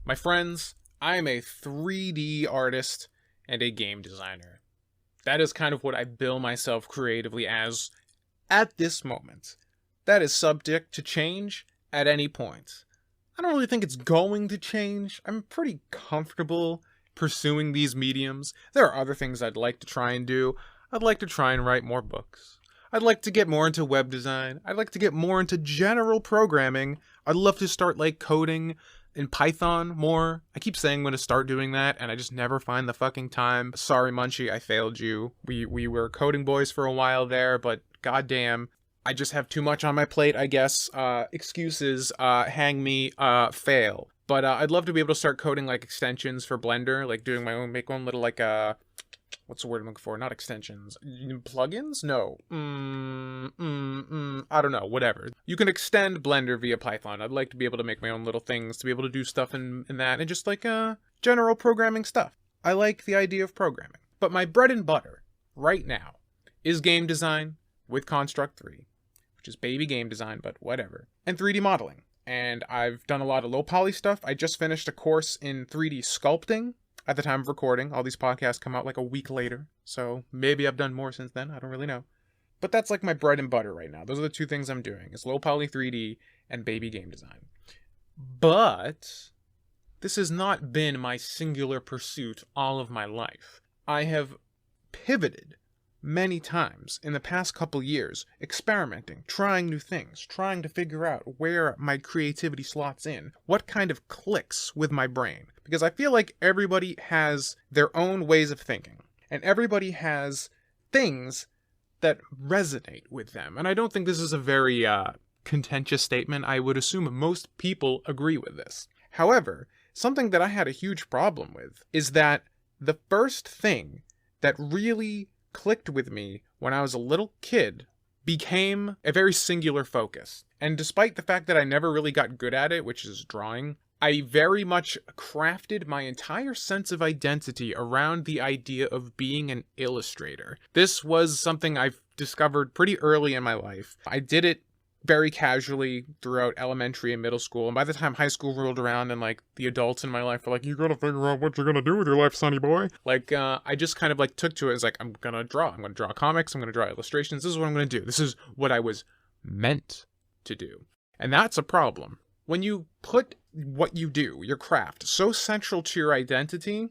My friends, I am a 3D artist and a game designer. That is kind of what I bill myself creatively as at this moment. That is subject to change at any point. I don't really think it's going to change. I'm pretty comfortable pursuing these mediums. There are other things I'd like to try and do. I'd like to try and write more books. I'd like to get more into web design. I'd like to get more into general programming. I'd love to start coding in Python more. I keep saying I'm going to start doing that, and I just never find the fucking time. Sorry, Munchie, I failed you. We were coding boys for a while there, but goddamn, I just have too much on my plate, I guess. Excuses, hang me, fail. But I'd love to be able to start coding extensions for Blender, doing my own, make one little what's the word I'm looking for? Not extensions. Plugins? No. I don't know. Whatever. You can extend Blender via Python. I'd like to be able to make my own little things, to be able to do stuff in that, and just general programming stuff. I like the idea of programming. But my bread and butter, right now, is game design with Construct 3, which is baby game design, but whatever, and 3D modeling. And I've done a lot of low poly stuff. I just finished a course in 3D sculpting. At the time of recording, all these podcasts come out a week later, so maybe I've done more since then, I don't really know. But that's my bread and butter right now. Those are the two things I'm doing, is low poly 3D and baby game design. But this has not been my singular pursuit all of my life. I have pivoted many times in the past couple years, experimenting, trying new things, trying to figure out where my creativity slots in, what kind of clicks with my brain. Because I feel like everybody has their own ways of thinking, and everybody has things that resonate with them. And I don't think this is a very contentious statement. I would assume most people agree with this. However, something that I had a huge problem with is that the first thing that really clicked with me when I was a little kid became a very singular focus. And despite the fact that I never really got good at it, which is drawing, I very much crafted my entire sense of identity around the idea of being an illustrator. This was something I've discovered pretty early in my life. I did it very casually throughout elementary and middle school, and by the time high school rolled around and the adults in my life were you gotta figure out what you're gonna do with your life, sonny boy. I just kind of took to it as I'm gonna draw comics, I'm gonna draw illustrations, this is what I'm gonna do, this is what I was meant to do. And that's a problem. When you put what you do, your craft, so central to your identity,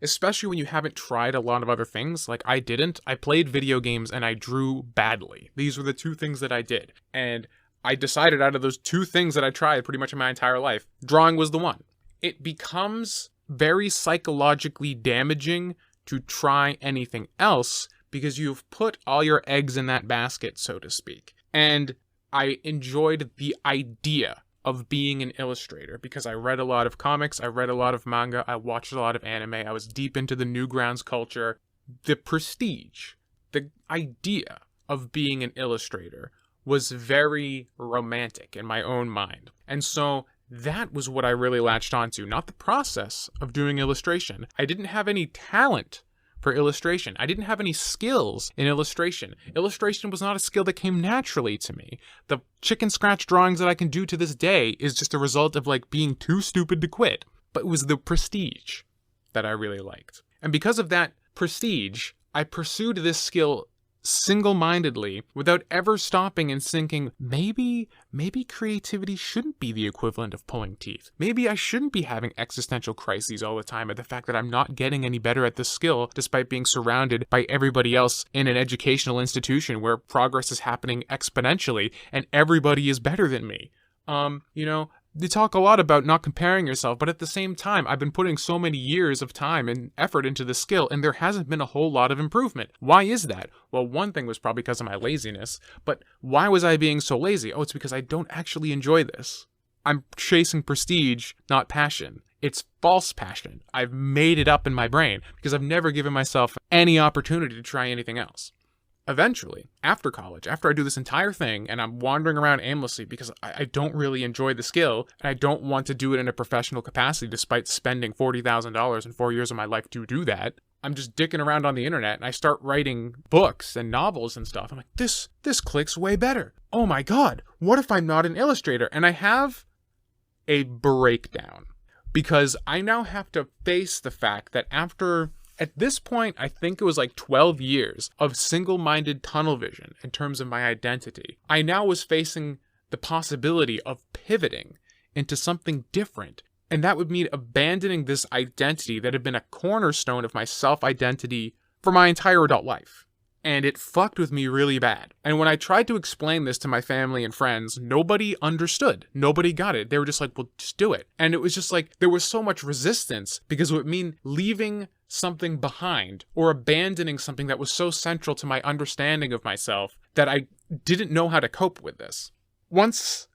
especially when you haven't tried a lot of other things, I didn't. I played video games and I drew badly. These were the two things that I did. And I decided out of those two things that I tried pretty much in my entire life, drawing was the one. It becomes very psychologically damaging to try anything else because you've put all your eggs in that basket, so to speak. And I enjoyed the idea of being an illustrator because I read a lot of comics, I read a lot of manga, I watched a lot of anime, I was deep into the Newgrounds culture. The prestige, the idea of being an illustrator was very romantic in my own mind. And so that was what I really latched onto, not the process of doing illustration. I didn't have any talent for illustration. I didn't have any skills in illustration. Illustration was not a skill that came naturally to me. The chicken scratch drawings that I can do to this day is just a result of being too stupid to quit. But it was the prestige that I really liked. And because of that prestige, I pursued this skill single-mindedly without ever stopping and thinking, maybe creativity shouldn't be the equivalent of pulling teeth. Maybe I shouldn't be having existential crises all the time at the fact that I'm not getting any better at this skill despite being surrounded by everybody else in an educational institution where progress is happening exponentially and everybody is better than me. They talk a lot about not comparing yourself, but at the same time, I've been putting so many years of time and effort into the skill, and there hasn't been a whole lot of improvement. Why is that? Well, one thing was probably because of my laziness, but why was I being so lazy? Oh, it's because I don't actually enjoy this. I'm chasing prestige, not passion. It's false passion. I've made it up in my brain because I've never given myself any opportunity to try anything else. Eventually, after college, after I do this entire thing and I'm wandering around aimlessly because I don't really enjoy the skill and I don't want to do it in a professional capacity despite spending $40,000 in 4 years of my life to do that, I'm just dicking around on the internet and I start writing books and novels and stuff. I'm like, this clicks way better. Oh my God, what if I'm not an illustrator? And I have a breakdown. because I now have to face the fact that after, at this point, I think it was like 12 years of single-minded tunnel vision in terms of my identity, I now was facing the possibility of pivoting into something different. And that would mean abandoning this identity that had been a cornerstone of my self-identity for my entire adult life. And it fucked with me really bad. And when I tried to explain this to my family and friends, nobody understood. Nobody got it. They were just like, well, just do it. And it was just like, there was so much resistance because it would mean leaving something behind or abandoning something that was so central to my understanding of myself that I didn't know how to cope with this. Once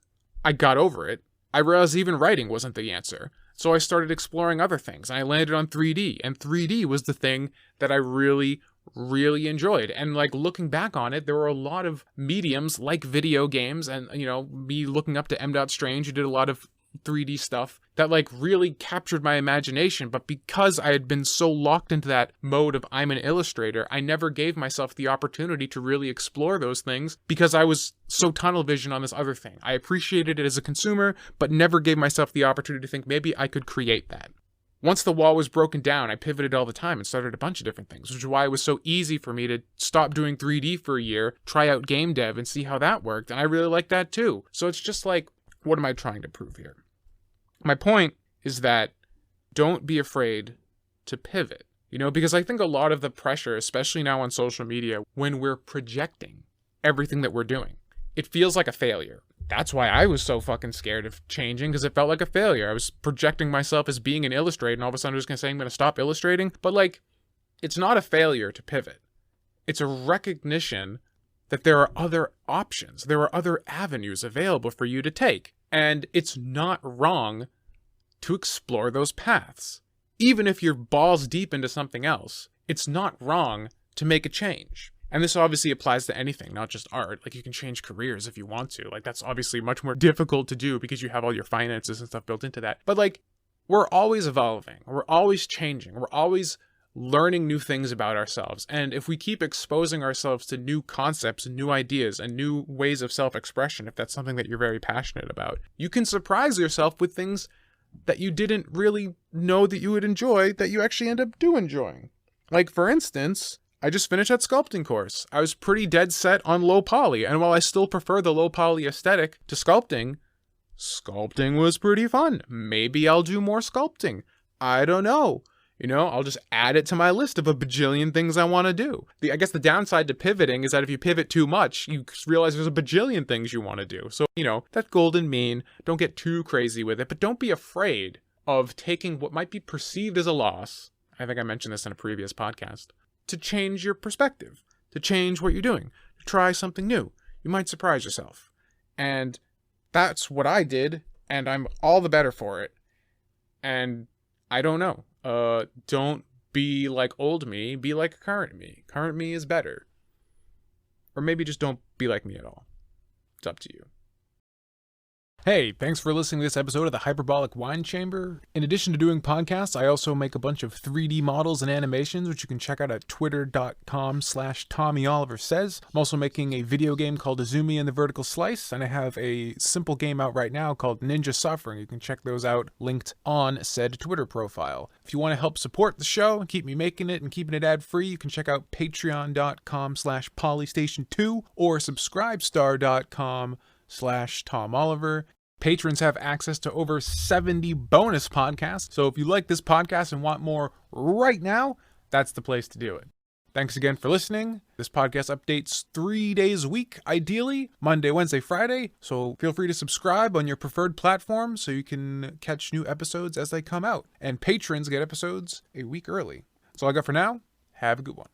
I got over it, I realized even writing wasn't the answer. So I started exploring other things, and I landed on 3D, and 3D was the thing that I really enjoyed. And like looking back on it, there were a lot of mediums like video games and, you know, me looking up to M. Strange, who did a lot of 3D stuff that like really captured my imagination. But because I had been so locked into that mode of I'm an illustrator, I never gave myself the opportunity to really explore those things because I was so tunnel vision on this other thing. I appreciated it as a consumer, but never gave myself the opportunity to think maybe I could create that. Once the wall was broken down, I pivoted all the time and started a bunch of different things, which is why it was so easy for me to stop doing 3D for a year, try out game dev and see how that worked. And I really like that too. So it's just like, what am I trying to prove here? My point is that don't be afraid to pivot, you know, because I think a lot of the pressure, especially now on social media, when we're projecting everything that we're doing, it feels like a failure. That's why I was so fucking scared of changing, because it felt like a failure. I was projecting myself as being an illustrator, and all of a sudden I'm just going to say I'm going to stop illustrating. But like, it's not a failure to pivot. It's a recognition that there are other options. There are other avenues available for you to take. And it's not wrong to explore those paths. Even if you're balls deep into something else, it's not wrong to make a change. And this obviously applies to anything, not just art. Like, you can change careers if you want to. Like, that's obviously much more difficult to do because you have all your finances and stuff built into that. But like, we're always evolving. We're always changing. We're always learning new things about ourselves. And if we keep exposing ourselves to new concepts and new ideas and new ways of self-expression, if that's something that you're very passionate about, you can surprise yourself with things that you didn't really know that you would enjoy that you actually end up enjoying. Like, for instance, I just finished that sculpting course. I was pretty dead set on low poly, and while I still prefer the low poly aesthetic to sculpting was pretty fun. Maybe I'll do more sculpting. I don't know. You know, I'll just add it to my list of a bajillion things I want to do. I guess the downside to pivoting is that if you pivot too much, you realize there's a bajillion things you want to do. So, you know, that golden mean, don't get too crazy with it, but don't be afraid of taking what might be perceived as a loss. I think I mentioned this in a previous podcast. To change your perspective, to change what you're doing, to try something new. You might surprise yourself. And that's what I did, and I'm all the better for it. And I don't know. Don't be like old me, be like current me. Current me is better. Or maybe just don't be like me at all. It's up to you. Hey, thanks for listening to this episode of the Hyperbolic Whine Chamber. In addition to doing podcasts, I also make a bunch of 3D models and animations, which you can check out at twitter.com/TommyOliverSays. I'm also making a video game called Azumi and the Vertical Slice, and I have a simple game out right now called Ninja Suffering. You can check those out linked on said Twitter profile. If you want to help support the show and keep me making it and keeping it ad-free, you can check out patreon.com/polystation2 or subscribestar.com/TomOliver. Patrons have access to over 70 bonus podcasts, so if you like this podcast and want more right now, that's the place to do it. Thanks again for listening. This podcast updates 3 days a week, ideally, Monday, Wednesday, Friday, so feel free to subscribe on your preferred platform so you can catch new episodes as they come out. And patrons get episodes a week early. That's all I got for now. Have a good one.